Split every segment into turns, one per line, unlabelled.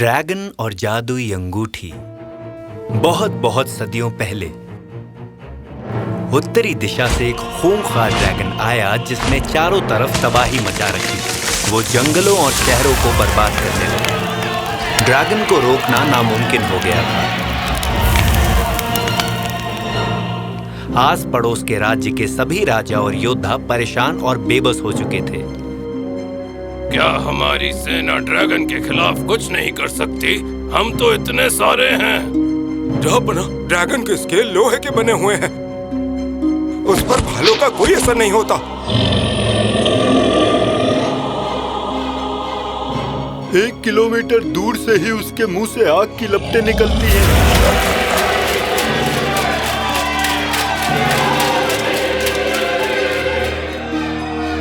Dragon और जादुई अंगूठी। बहुत बहुत सदियों पहले उत्तरी दिशा से एक खूंखार ड्रैगन आया जिसने चारों तरफ तबाही मचा रखी थी। वो जंगलों और शहरों को बर्बाद करने लगा। ड्रैगन को रोकना नामुमकिन हो गया था। आस पड़ोस के राज्य के सभी राजा और योद्धा परेशान और बेबस हो चुके थे।
क्या हमारी सेना ड्रैगन के खिलाफ कुछ नहीं कर सकती? हम तो इतने सारे हैं।
जहापना, ड्रैगन के स्केल लोहे के बने हुए हैं। उस पर भालों का कोई असर नहीं होता।
1 किलोमीटर दूर से ही उसके मुंह से आग की लपटें निकलती हैं।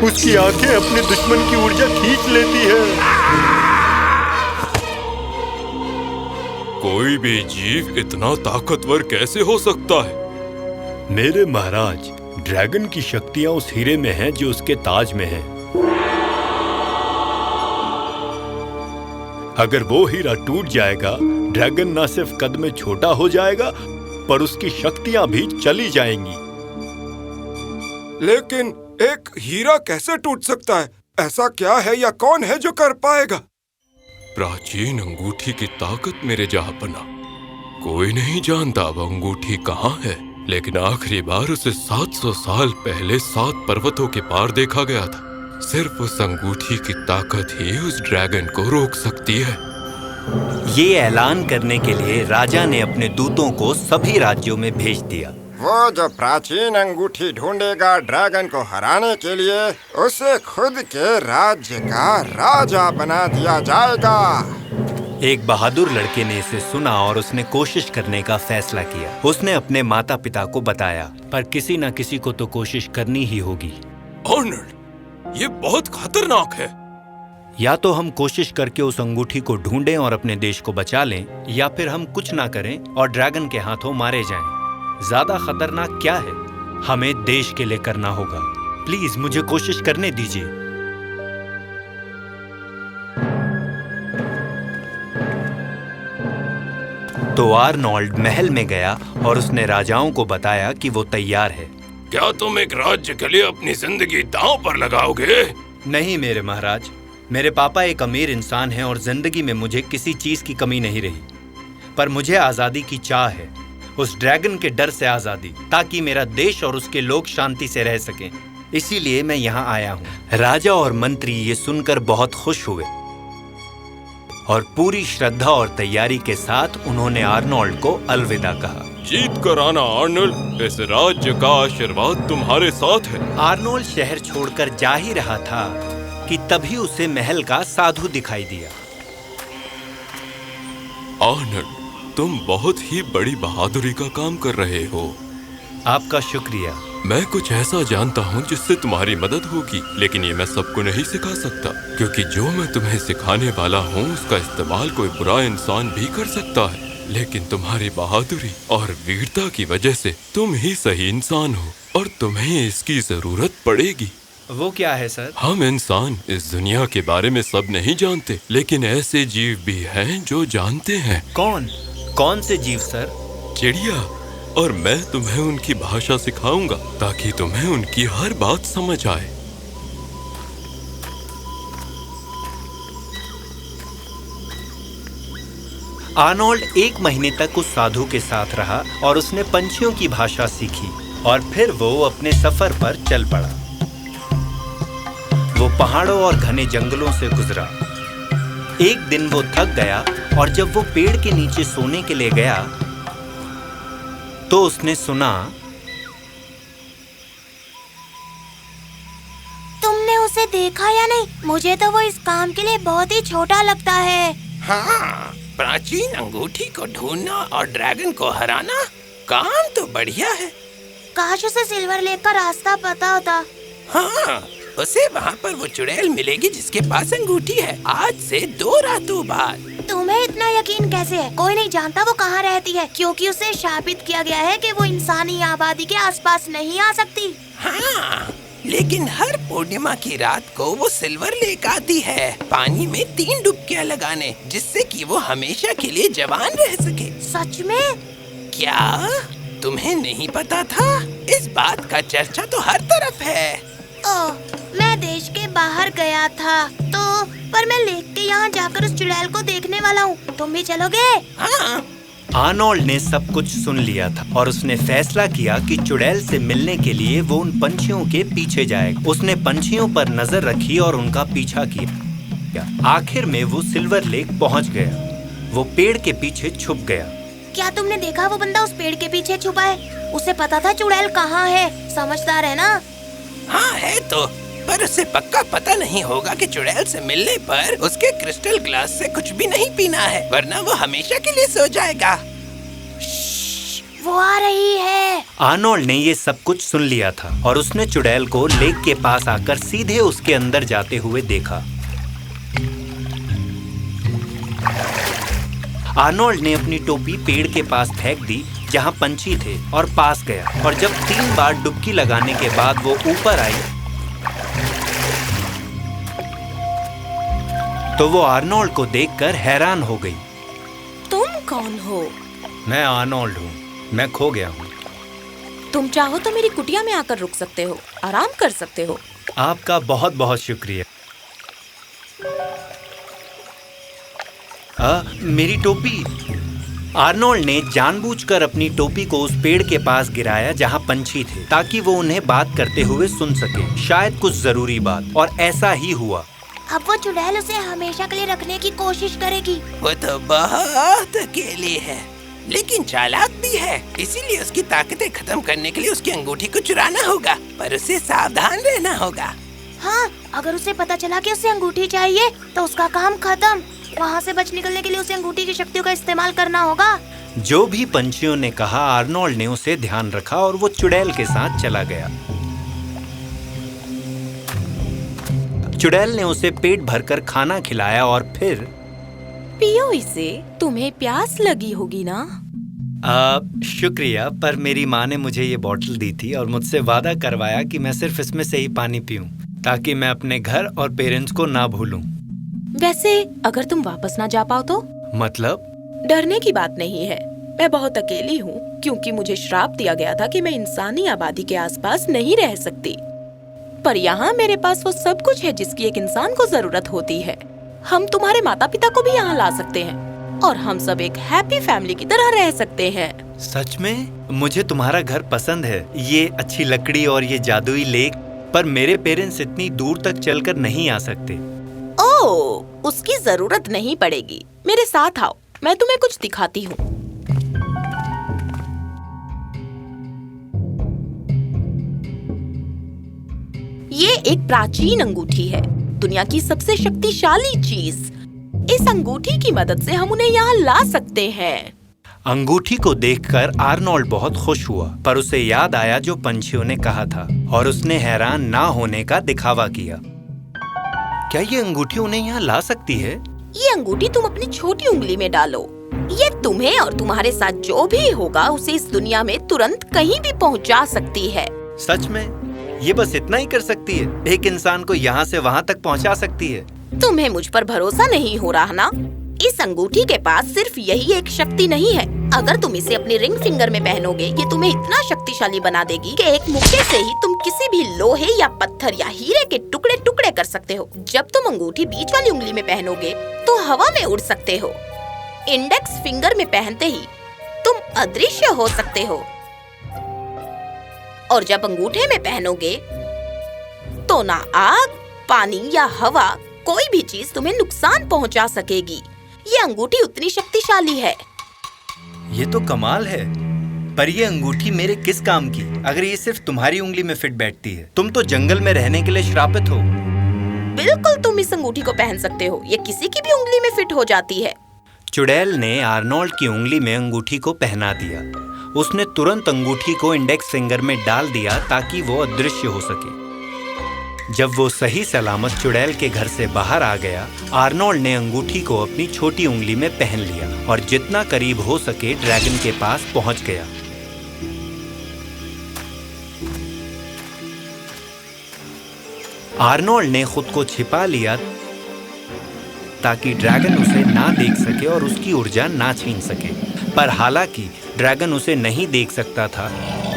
उसकी आंखें अपने दुश्मन की ऊर्जा खींच लेती है।
कोई भी जीव इतना ताकतवर कैसे हो सकता है?
मेरे महाराज, ड्रैगन की शक्तियां उस हीरे में हैं जो उसके ताज में है। अगर वो हीरा टूट जाएगा, ड्रैगन न सिर्फ कद में छोटा हो जाएगा, पर उसकी शक्तियां भी चली जाएंगी।
लेकिन एक हीरा कैसे टूट सकता है? ऐसा क्या है या कौन है जो कर पाएगा? प्राचीन अंगूठी की ताकत मेरे जहांपना। कोई नहीं जानता वो अंगूठी कहाँ है, लेकिन आखिरी बार उसे 700 साल पहले 7 पर्वतों के पार देखा गया था। सिर्फ उस अंगूठी की ताकत ही उस ड्रैगन को रोक सकती है।
ये ऐलान करने के लिए राजा ने अपने दूतों को सभी राज्यों में भेज दिया।
वो जो प्राचीन अंगूठी ढूंढेगा ड्रैगन को हराने के लिए, उसे खुद के राज्य का राजा बना दिया जाएगा।
एक बहादुर लड़के ने इसे सुना और उसने कोशिश करने का फैसला किया। उसने अपने माता पिता को बताया, पर किसी न किसी को तो कोशिश करनी ही होगी।
आर्नल्ड, ये बहुत खतरनाक है।
या तो हम कोशिश करके उस अंगूठी को ढूंढें और अपने देश को बचा लें, या फिर हम कुछ ना करें और ड्रैगन के हाथों मारे जाएं। ज्यादा खतरनाक क्या है? हमें देश के लिए करना होगा। प्लीज मुझे कोशिश करने दीजिए। तो आर्नोल्ड महल में गया और उसने राजाओं को बताया कि वो तैयार है।
क्या तुम एक राज्य के लिए अपनी जिंदगी दांव पर लगाओगे?
नहीं मेरे महाराज, मेरे पापा एक अमीर इंसान हैं और जिंदगी में मुझे किसी चीज की कमी नहीं रही, पर मुझे आजादी की चाह है। उस ड्रैगन के डर से आजादी, ताकि मेरा देश और उसके लोग शांति से रह सकें। इसीलिए मैं यहाँ आया हूँ। राजा और मंत्री ये सुनकर बहुत खुश हुए और पूरी श्रद्धा और तैयारी के साथ उन्होंने आर्नोल्ड को अलविदा कहा।
जीत कर आना आर्नल्ड, इस राज्य का आशीर्वाद तुम्हारे साथ है।
आर्नोल्ड शहर छोड़कर जा ही रहा था कि तभी उसे महल का साधु दिखाई दिया।
आर्नल्ड, तुम बहुत ही बड़ी बहादुरी का काम कर रहे हो।
आपका शुक्रिया।
मैं कुछ ऐसा जानता हूँ जिससे तुम्हारी मदद होगी, लेकिन ये मैं सबको नहीं सिखा सकता, क्योंकि जो मैं तुम्हें सिखाने वाला हूँ उसका इस्तेमाल कोई बुरा इंसान भी कर सकता है। लेकिन तुम्हारी बहादुरी और वीरता की वजह से तुम ही सही इंसान हो और तुम्हें इसकी जरूरत पड़ेगी।
वो क्या है सर?
हम इंसान इस दुनिया के बारे में सब नहीं जानते, लेकिन ऐसे जीव भी हैं जो जानते हैं।
कौन से जीव सर?
चिड़िया। और मैं तुम्हें उनकी भाषा सिखाऊंगा ताकि तुम्हें उनकी हर बात समझ आए।
आर्नोल्ड 1 महीने तक उस साधु के साथ रहा और उसने पंछियों की भाषा सीखी और फिर वो अपने सफर पर चल पड़ा। वो पहाड़ों और घने जंगलों से गुजरा। एक दिन वो थक गया और जब वो पेड़ के नीचे सोने के लिए गया तो उसने सुना,
तुमने उसे देखा या नहीं? मुझे तो वो इस काम के लिए बहुत ही छोटा लगता है।
हाँ, प्राचीन अंगूठी को ढूंढना और ड्रैगन को हराना काम तो बढ़िया है।
काश उसे सिल्वर लेक का रास्ता पता होता।
हाँ, उसे वहाँ पर वो चुड़ैल मिलेगी जिसके पास अंगूठी है, आज से 2 रातों बाद।
तुम्हें इतना यकीन कैसे है? कोई नहीं जानता वो कहाँ रहती है, क्योंकि उसे शापित किया गया है कि वो इंसानी आबादी के आसपास नहीं आ सकती।
हाँ,
लेकिन हर पूर्णिमा की रात को वो सिल्वर लेक आती है पानी में 3 डुबकियां लगाने, जिससे कि वो हमेशा के लिए जवान रह सके।
सच में?
क्या तुम्हें नहीं पता था? इस बात का चर्चा तो हर तरफ है।
ओह, मैं देश के बाहर गया था तो, पर मैं लेक के यहाँ जाकर उस चुड़ैल को देखने वाला हूँ। तुम भी चलोगे?
हाँ।
आर्नोल्ड ने सब कुछ सुन लिया था और उसने फैसला किया कि चुड़ैल से मिलने के लिए वो उन पंछियों के पीछे जाएगा। उसने पंछियों पर नजर रखी और उनका पीछा किया। आखिर में वो सिल्वर लेक पहुंच गया। वो पेड़ के पीछे छुप गया।
क्या तुमने देखा वो बंदा उस पेड़ के पीछे छुपा है? उसे पता था चुड़ैल कहाँ है। समझदार है ना?
हाँ है तो, पर उसे पक्का पता नहीं होगा कि चुड़ैल से मिलने पर उसके क्रिस्टल ग्लास से कुछ भी नहीं पीना है, वरना वो हमेशा के लिए सो जाएगा।
वो आ रही है।
आर्नोल्ड ने ये सब कुछ सुन लिया था और उसने चुड़ैल को लेक के पास आकर सीधे उसके अंदर जाते हुए देखा। आर्नोल्ड ने अपनी टोपी पेड़ के पास फेंक दी जहाँ पंछी थे और पास गया, और जब 3 बार डुबकी लगाने के बाद वो ऊपर आई तो वो आर्नोल्ड को देखकर हैरान हो गई।
तुम कौन हो?
मैं आर्नोल्ड हूँ। मैं खो गया हूँ।
तुम चाहो तो मेरी कुटिया में आकर रुक सकते हो, आराम कर सकते हो।
आपका बहुत बहुत शुक्रिया। मेरी टोपी। आर्नोल्ड ने जानबूझकर अपनी टोपी को उस पेड़ के पास गिराया जहाँ पंछी थे, ताकि वो उन्हें बात करते हुए सुन सके, शायद कुछ जरूरी बात। और ऐसा ही हुआ।
अब वो चुड़ैल उसे हमेशा के लिए रखने की कोशिश करेगी।
वो तो बहुत अकेली है, लेकिन चालाक भी है, इसीलिए उसकी ताकतें खत्म करने के लिए उसकी अंगूठी को चुराना होगा, पर उसे सावधान रहना होगा।
हाँ, अगर उसे पता चला कि उसे अंगूठी चाहिए तो उसका काम खत्म। वहाँ से बच निकलने के लिए उसे अंगूठी की शक्तियों का इस्तेमाल करना होगा।
जो भी पंछियों ने कहा, आर्नोल्ड ने उसे ध्यान रखा और वो चुड़ैल के साथ चला गया। चुड़ैल ने उसे पेट भरकर खाना खिलाया और फिर
पियो इसे, तुम्हें प्यास लगी होगी ना?
शुक्रिया, पर मेरी माँ ने मुझे ये बोतल दी थी और मुझसे वादा करवाया कि मैं सिर्फ इसमें से ही पानी पीऊं, ताकि मैं अपने घर और पेरेंट्स को ना भूलूं।
वैसे अगर तुम वापस ना जा पाओ तो?
मतलब?
डरने की बात नहीं है। मैं बहुत अकेली हूँ, क्योंकि मुझे श्राप दिया गया था कि मैं इंसानी आबादी के आसपास नहीं रह सकती। पर यहाँ मेरे पास वो सब कुछ है जिसकी एक इंसान को जरूरत होती है। हम तुम्हारे माता पिता को भी यहाँ ला सकते हैं और हम सब एक हैप्पी फैमिली की तरह रह सकते हैं।
सच में? मुझे तुम्हारा घर पसंद है, ये अच्छी लकड़ी और ये जादुई लेक। पर मेरे पेरेंट्स इतनी दूर तक चलकर नहीं आ सकते।
ओह, उसकी जरूरत नहीं पड़ेगी। मेरे साथ आओ, मैं तुम्हें कुछ दिखाती हूँ। ये एक प्राचीन अंगूठी है, दुनिया की सबसे शक्तिशाली चीज। इस अंगूठी की मदद से हम उन्हें यहाँ ला सकते हैं।
अंगूठी को देखकर आर्नोल्ड बहुत खुश हुआ, पर उसे याद आया जो पंछियों ने कहा था और उसने हैरान ना होने का दिखावा किया। क्या ये अंगूठी उन्हें यहाँ ला सकती है?
ये अंगूठी तुम अपनी छोटी उंगली में डालो। ये तुम्हें और तुम्हारे साथ जो भी होगा उसे इस दुनिया में तुरंत कहीं भी पहुँचा सकती है।
सच में? ये बस इतना ही कर सकती है? एक इंसान को यहाँ से वहाँ तक पहुँचा सकती है?
तुम्हें मुझ पर भरोसा नहीं हो रहा ना? इस अंगूठी के पास सिर्फ यही एक शक्ति नहीं है। अगर तुम इसे अपने रिंग फिंगर में पहनोगे, ये तुम्हें इतना शक्तिशाली बना देगी कि एक मुक्के से ही तुम किसी भी लोहे या पत्थर या हीरे के टुकड़े टुकड़े कर सकते हो। जब तुम अंगूठी बीच वाली उंगली में पहनोगे तो हवा में उड़ सकते हो। इंडेक्स फिंगर में पहनते ही तुम अदृश्य हो सकते हो, और जब अंगूठे में पहनोगे तो ना आग, पानी या हवा, कोई भी चीज तुम्हें नुकसान पहुंचा सकेगी। ये अंगूठी उतनी शक्तिशाली है।
ये तो कमाल है। पर ये अंगूठी मेरे किस काम की, अगर ये सिर्फ तुम्हारी उंगली में फिट बैठती है? तुम तो जंगल में रहने के लिए श्रापित हो।
बिल्कुल, तुम इस अंगूठी को पहन सकते हो। ये किसी की भी उंगली में फिट हो जाती है।
चुड़ैल ने आर्नोल्ड की उंगली में अंगूठी को पहना दिया। उसने तुरंत अंगूठी को इंडेक्स फिंगर में डाल दिया ताकि वो अदृश्य हो सके। जब वो सही सलामत चुड़ैल के घर से बाहर आ गया, आर्नोल्ड ने अंगूठी को अपनी छोटी उंगली में पहन लिया और जितना करीब हो सके ड्रैगन के पास पहुंच गया। आर्नोल्ड ने खुद को छिपा लिया ताकि ड्रैगन उसे ना देख सके और उसकी ऊर्जा ना छीन सके। पर हालांकि ड्रैगन उसे नहीं देख सकता था,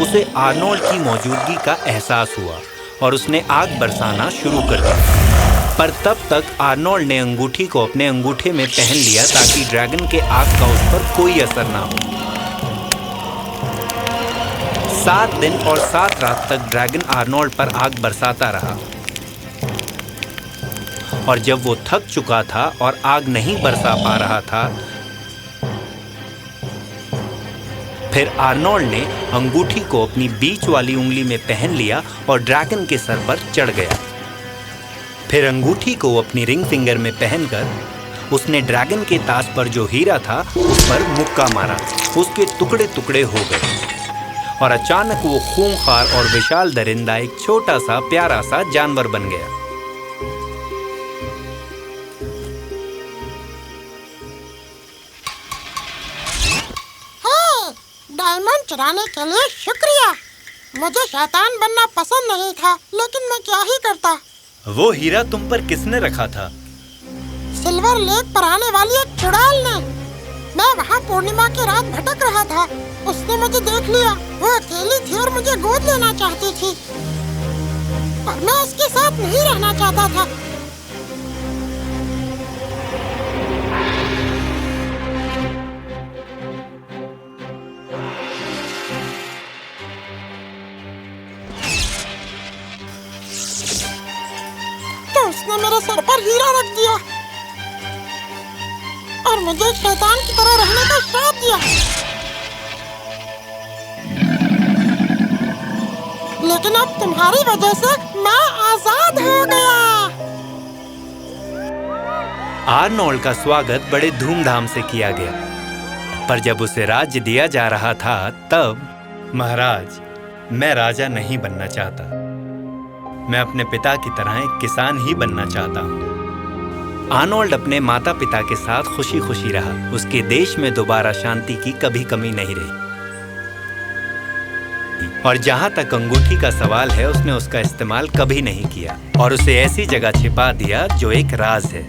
उसे आर्नोल्ड की मौजूदगी का एहसास हुआ और उसने आग बरसाना शुरू कर दिया। पर तब तक आर्नोल्ड ने अंगूठी को अपने अंगूठे में पहन लिया ताकि ड्रैगन के आग का उस पर कोई असर ना हो। 7 दिन और 7 रात तक ड्रैगन आर्नोल्ड पर आग बरसाता रहा और जब वो थक चुका था और आग नहीं बरसा पा रहा था, फिर आर्नोल्ड ने अंगूठी को अपनी बीच वाली उंगली में पहन लिया और ड्रैगन के सर पर चढ़ गया। फिर अंगूठी को अपनी रिंग फिंगर में पहनकर उसने ड्रैगन के ताज पर जो हीरा था उस पर मुक्का मारा। उसके टुकड़े टुकड़े हो गए और अचानक वो खूंखार और विशाल दरिंदा एक छोटा सा प्यारा सा जानवर बन गया।
डायमंड चुराने के लिए शुक्रिया। मुझे शैतान बनना पसंद नहीं था, लेकिन मैं क्या ही करता।
वो हीरा तुम पर किसने रखा था?
सिल्वर लेक पर आने वाली एक चुड़ैल ने। मैं वहाँ पूर्णिमा की रात भटक रहा था। उसने मुझे देख लिया। वो अकेली थी और मुझे गोद लेना चाहती थी, पर मैं उसके साथ नहीं रहना चाहता था। उसने मेरे सर पर हीरा रख दिया और मुझे शैतान की तरह रहने का श्राप दिया। लेकिन अब तुम्हारी वजह से मैं आजाद हो गया।
आर्नोल्ड का स्वागत बड़े धूमधाम से किया गया, पर जब उसे राज्य दिया जा रहा था तब, महाराज, मैं राजा नहीं बनना चाहता। मैं अपने पिता की तरह एक किसान ही बनना चाहता हूँ। आर्नोल्ड अपने माता पिता के साथ खुशी खुशी रहा। उसके देश में दोबारा शांति की कभी कमी नहीं रही। और जहाँ तक अंगूठी का सवाल है, उसने उसका इस्तेमाल कभी नहीं किया और उसे ऐसी जगह छिपा दिया जो एक राज है।